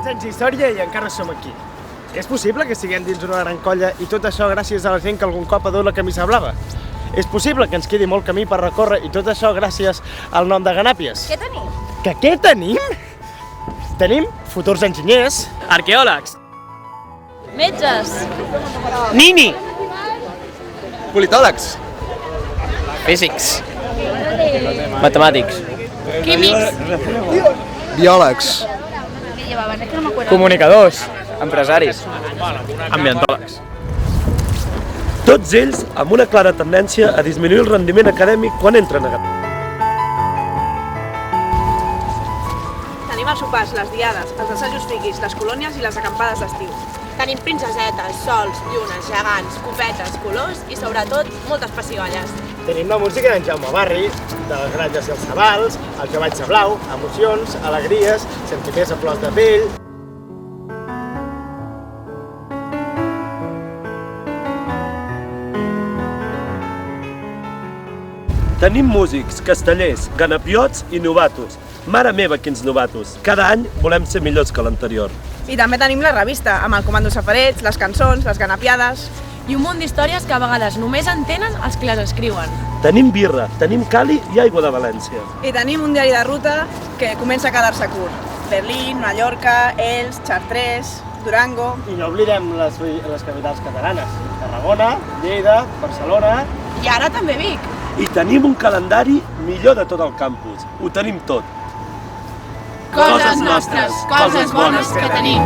Tants anys d'història i encara som aquí. És possible que siguem dins una gran colla i tot això gràcies a la gent que algun cop ha dut la camisa blava? És possible que ens quedi molt camí per recórrer i tot això gràcies al nom de Ganàpies? Què tenim? Que què tenim? Tenim futurs enginyers, arqueòlegs, Metges. Nini, Politòlegs. Físics. Matemàtics. Químics. Biòlegs. ¿Qué llevaban? Es que no me acuerdo. Comunicadors. Empresaris. Ambientòlegs. Tots ells amb una clara tendència a disminuir el rendiment acadèmic quan entren a Ganàpies. Tenim els sopars, les diades, els assajos friquis, les colònies i les acampades d'estiu. Tenim princesetes, sols, llunes, gegants, copetes, colors i, sobretot, moltes pessigolles. tenim la música d'en Jaume Barri, de les granges i els cabals, el cavall de blau, emocions, alegries, sentiments a flors de pell. Tenim músics, castellers, ganapiots i novatos. Mare meva, quins novatos! Cada any volem ser millors que l'anterior. I també tenim la revista, amb el comando safareig, les cançons, les ganapiades. I un munt d'històries que a vegades només entenen els que les escriuen. Tenim birra, tenim cali i aigua de València. I tenim un diari de ruta que comença a quedar-se curt. Berlín, Mallorca, Els, Chartres, Durango... I no oblidem les capitals catalanes. Tarragona, Lleida, Barcelona... I ara també Vic. I tenim un calendari millor de tot el campus. Ho tenim tot. Coses nostres, coses bones que tenim.